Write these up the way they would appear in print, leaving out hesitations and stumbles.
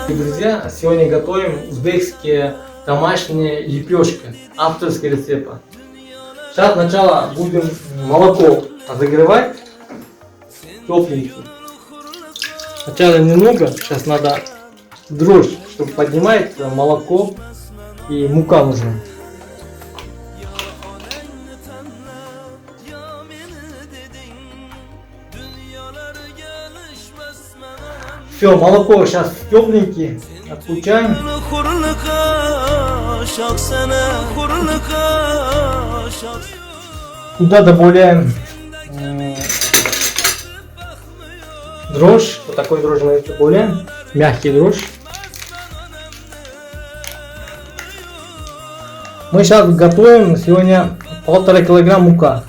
И, друзья, сегодня готовим узбекские домашние лепешки, авторский рецепт. Сейчас сначала будем молоко разогревать, тепленький. Сначала немного, сейчас надо дрожь, чтобы поднимать молоко и мука нужна. Все, молоко сейчас тепленький, отключаем. Туда добавляем дрожжь, вот такой дрожжь мы добавляем, мягкий дрожжь. Мы сейчас готовим сегодня 1,5 килограмма мука.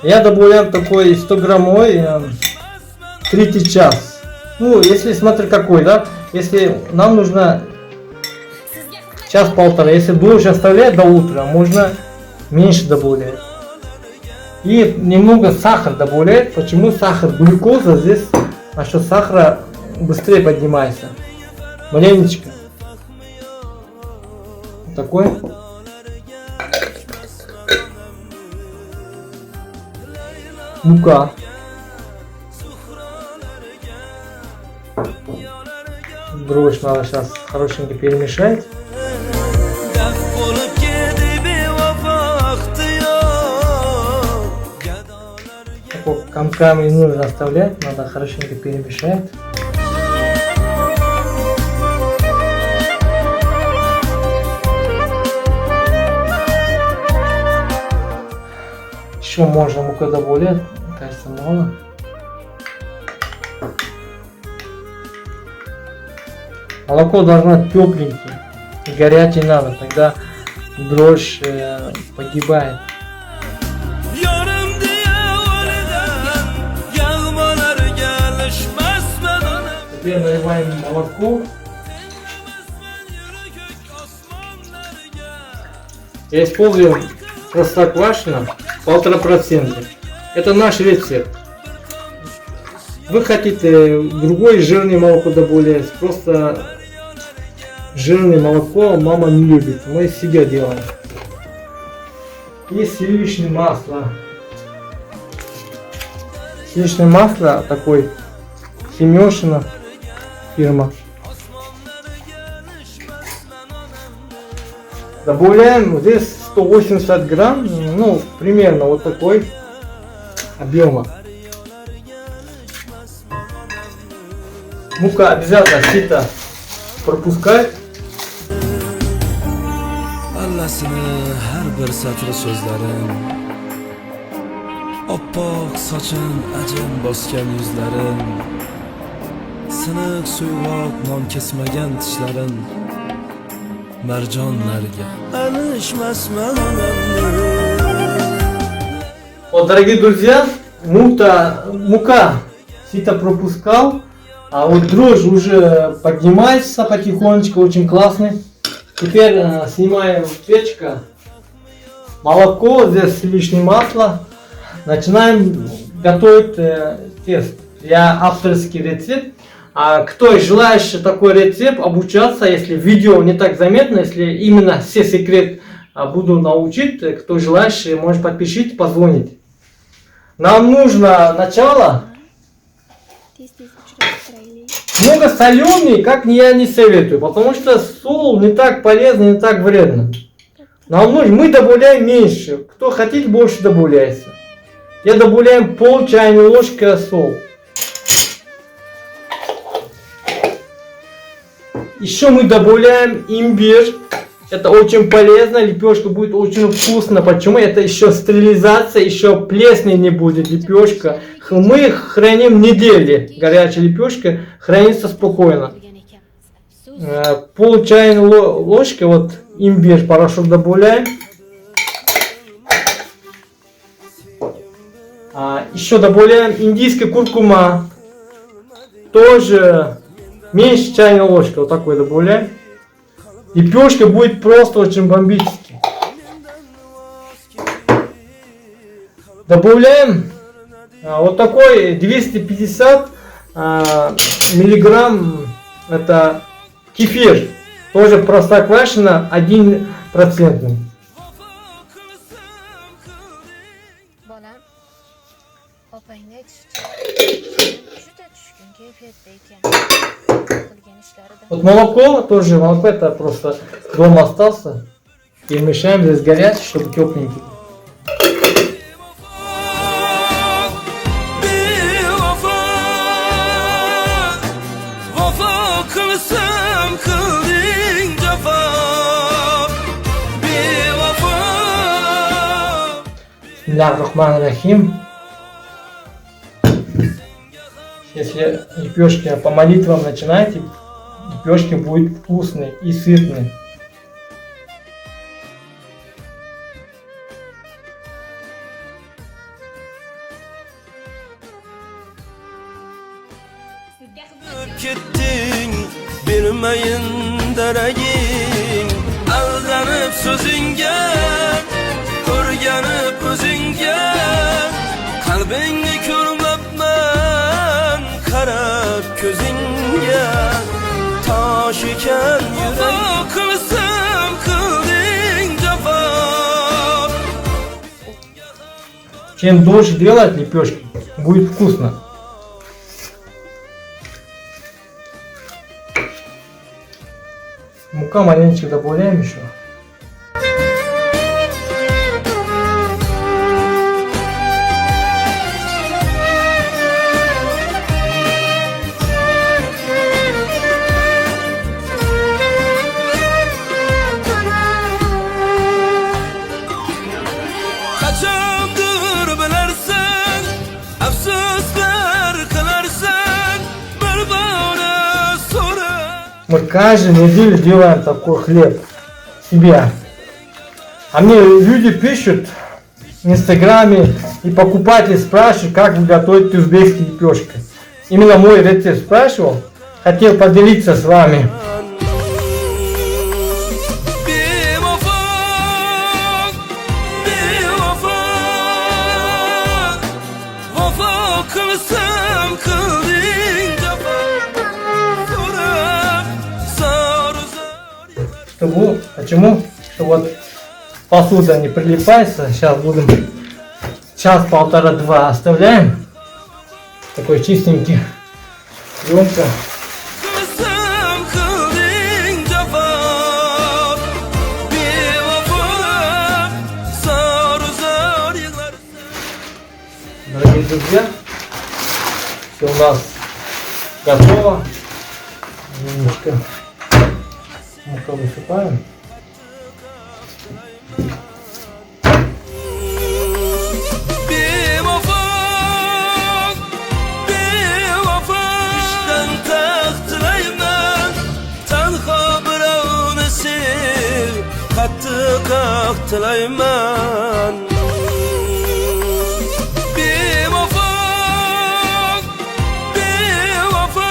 Я добавляю такой 100 граммовый третий час. Ну, если смотри какой, да, если нам нужно час-полтора, если больше оставлять до утра, можно меньше добавлять. И немного сахара добавлять. Почему сахар? Глюкоза здесь насчет сахара быстрее поднимается. Маленечко. Вот такой. Мука. Дрожжь надо сейчас хорошенько перемешать. Так, комками не нужно оставлять, надо хорошенько перемешать. Еще можно муку добавлять, кажется, мало. Молоко должно тепленькое, горячее надо, тогда дрожжь погибает. Теперь наливаем молоко. Я использую простоквашино 1,5%. Это наш рецепт. Вы хотите другое жирное молоко добавлять, просто жирное молоко мама не любит, мы из себя делаем. И сливочное масло. Сливочное масло такой Семешина фирма. Добавляем здесь 180 грамм, ну примерно вот такой объема. Мука обязательно сито пропускать. Oppoq sochim ajin bosgan yuzlarim, siniq suyvoq non kesmagan tishlarim, marjonlarga alishmasman. Вот, дорогие друзья, мука сито пропускал, а вот дрожжь уже поднимается потихонечку, очень классный. Теперь снимаем печка, молоко, здесь сливочное масло. Начинаем готовить тесто. Я авторский рецепт. А кто желающий такой рецепт обучаться, если видео не так заметно, если именно все секреты буду научить, кто желающий, может подпишите, позвонить. Нам нужно начало. Много соленый, как я не советую, потому что соль не так полезно, не так вредно. Нам нужно, мы добавляем меньше. Кто хотите, больше добавляйте. Я добавляем пол чайной ложки соли. Еще мы добавляем имбирь. Это очень полезно, лепешка будет очень вкусно. Почему? Это еще стерилизация, еще плесени не будет лепешка. Мы храним недели. Горячая лепешка хранится спокойно. Пол чайной ложки вот имбирь порошок добавляем. Еще добавляем индийская куркума. Тоже меньше чайной ложки. Вот такой добавляем. Лепешка будет просто очень бомбически. Добавляем вот такой 250 миллиграмм Это кефир. Тоже простоквашино 1%. Bolam, opangni aytishicha, juda tushkun kayfiyatda ekan. Qilgan ishlarida. Вот молоко тоже, молоко это просто дома остался. Перемешаем здесь горячий, чтобы тепленький. Bevafo, vafo qilsam qilding jafo. Bevafo. Бисмиллахир-рахманир-рахим. Если лепешки по молитвам начинаете, лепешки будут вкусные и сытные. Ketding bilmayin daraging, aldanib so'zingga, ko'rganib o'zingga, qalbingni ko'rmabman, qarab ko'zingga, tosh ekan yurak qilsam qilding jafo. Чем дольше делать лепешки, будет вкусно. Мука маленечко добавляем еще. Qachondir bilarsan, afsuslar qilarsan, bir bora so'ra. Мы каждую неделю делаем такой хлеб себе. А мне люди пишут в инстаграме и покупатели спрашивают, как вы готовите узбекские лепешки. Именно мой рецепт спрашивал, хотел поделиться с вами. Bevafo, bevafo, vafo qilsam qilding jafo. So'rab, so'rab. Чтобы, почему? Что вот посуда не прилипается. Сейчас будем час-полтора-два оставляем. Такой чистенький. Пленка. Qilsam qilding jafo. Bevafo, so'rab yig'lar. Дорогие друзья, все у нас готово. Немножко мука высыпаем. Bevafo, bevafo, ishdan taqtilayman, tanho birovni sev, qattiq tilayman. Bevafo, bevafo,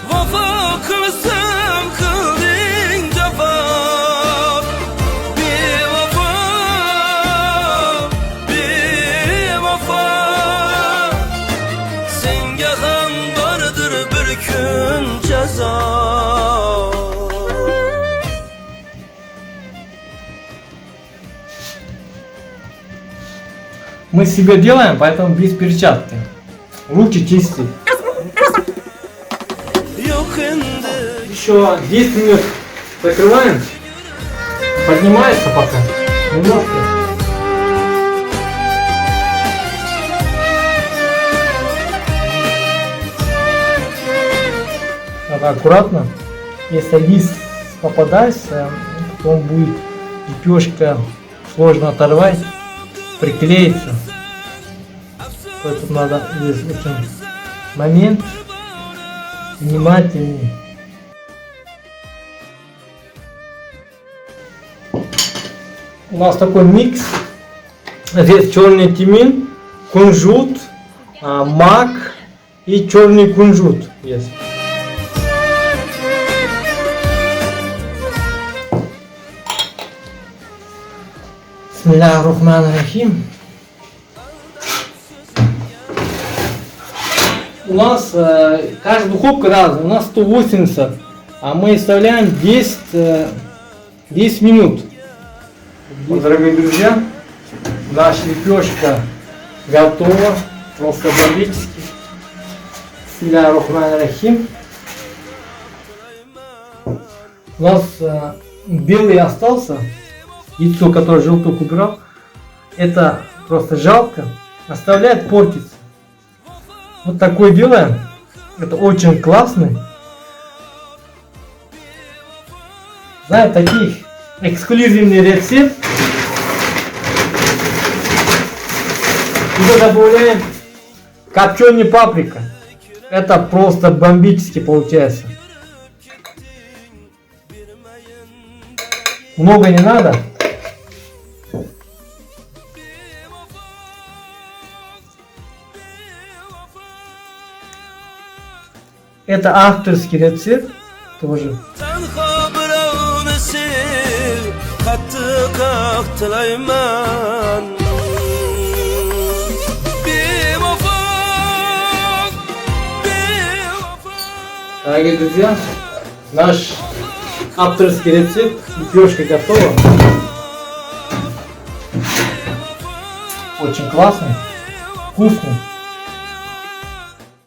vafo qilsam qilding jafo. Bevafo, bevafo, senga ham bordir bir kun jazo. Мы себе делаем, поэтому без перчатки. Руки чистые. Yo'q endi Еще 10 минут закрываем. Поднимается пока. Немножко. Надо аккуратно. Если лист попадается, потом будет лепешка сложно оторвать, приклеится. Поэтому надо здесь очень момент внимательный. У нас такой микс. Здесь черный тимин, кунжут, мак и черный кунжут есть. Бисмиллахир-рахманир-рахим. у нас каждая духовка разная. У нас 180, а мы вставляем 10 минут. Вот, дорогие друзья, наша лепешка готова. Просто бомбически. Бисмиллахир-рахманир-рахим. У нас белый остался. Яйцо, которое желток убирал. Это просто жалко. Оставляет портиться. Вот такое делаем. Это очень классный. Знаете, таких эксклюзивный рецепт. Туда добавляем копченая паприка. Это просто бомбически получается. Много не надо. Это авторский рецепт тоже. Tenha birovni sev, qattiq qaqtilayman. Bevafo, bevafo. Дорогие друзья, наш авторский рецепт лепешка готова. Очень классный, вкусный.